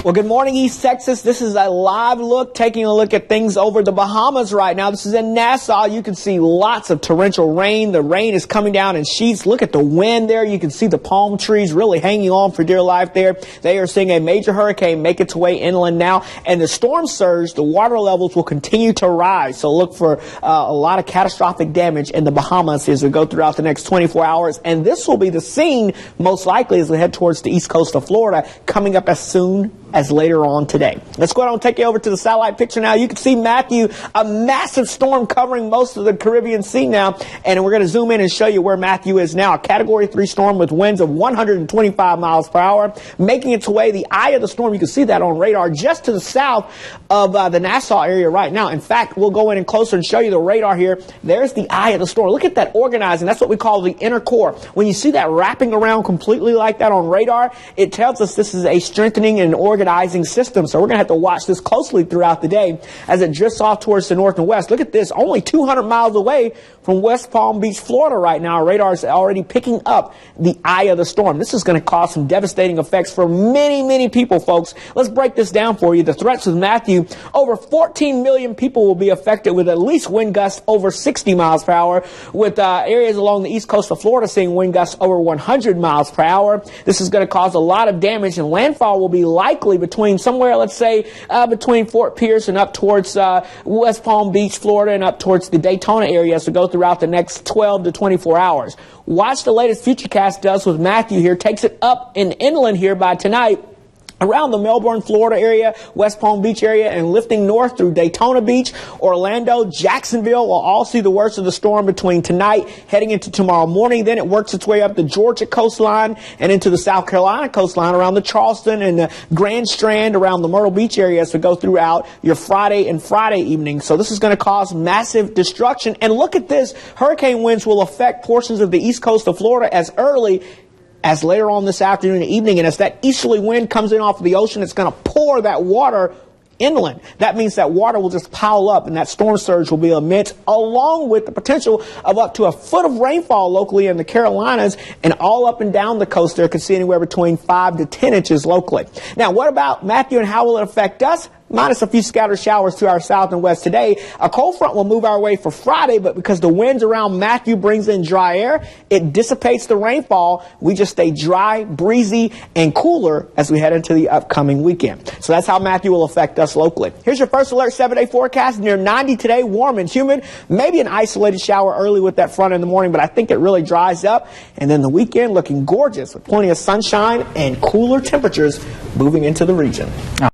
Well, good morning, East Texas. This is a live look, taking a look at things over the Bahamas right now. This is in Nassau. You can see lots of torrential rain. The rain is coming down in sheets. Look at the wind there. You can see the palm trees really hanging on for dear life there. They are seeing a major hurricane make its way inland now. And the storm surge, the water levels will continue to rise. So look for a lot of catastrophic damage in the Bahamas as we go throughout the next 24 hours. And this will be the scene, most likely, as we head towards the east coast of Florida, coming up as soon as later on today. Let's go ahead and take you over to the satellite picture now. You can see Matthew, a massive storm covering most of the Caribbean Sea now. And we're going to zoom in and show you where Matthew is now. A Category 3 storm with winds of 125 miles per hour, making its way, the eye of the storm. You can see that on radar just to the south of the Nassau area right now. In fact, we'll go in and closer and show you the radar here. There's the eye of the storm. Look at that organizing. That's what we call the inner core. When you see that wrapping around completely like that on radar, it tells us this is a strengthening and organizing system. So we're going to have to watch this closely throughout the day as it drifts off towards the north and west. Look at this, only 200 miles away from West Palm Beach, Florida right now. Our radar is already picking up the eye of the storm. This is going to cause some devastating effects for many, many people, folks. Let's break this down for you. The threats with Matthew, over 14 million people will be affected with at least wind gusts over 60 miles per hour, with areas along the east coast of Florida seeing wind gusts over 100 miles per hour. This is going to cause a lot of damage, and landfall will be likely between somewhere, let's say, between Fort Pierce and up towards West Palm Beach, Florida, and up towards the Daytona area as we go throughout the next 12 to 24 hours. Watch the latest Futurecast does with Matthew here. Takes it up and inland here by tonight, around the Melbourne, Florida area, West Palm Beach area, and lifting north through Daytona Beach, Orlando, Jacksonville will all see the worst of the storm between tonight heading into tomorrow morning. Then it works its way up the Georgia coastline and into the South Carolina coastline around the Charleston and the Grand Strand around the Myrtle Beach area as we go throughout your Friday and Friday evening. So this is going to cause massive destruction. And look at this. Hurricane winds will affect portions of the east coast of Florida as early as later on this afternoon and evening. And as that easterly wind comes in off of the ocean, it's going to pour that water inland. That means that water will just pile up and that storm surge will be immense, along with the potential of up to a foot of rainfall locally in the Carolinas, and all up and down the coast there could see anywhere between 5 to 10 inches locally. Now, what about Matthew and how will it affect us? Minus a few scattered showers to our south and west today. A cold front will move our way for Friday, but because the winds around Matthew brings in dry air, it dissipates the rainfall. We just stay dry, breezy, and cooler as we head into the upcoming weekend. So that's how Matthew will affect us locally. Here's your first alert 7-day forecast. Near 90 today, warm and humid. Maybe an isolated shower early with that front in the morning, but I think it really dries up. And then the weekend looking gorgeous with plenty of sunshine and cooler temperatures moving into the region.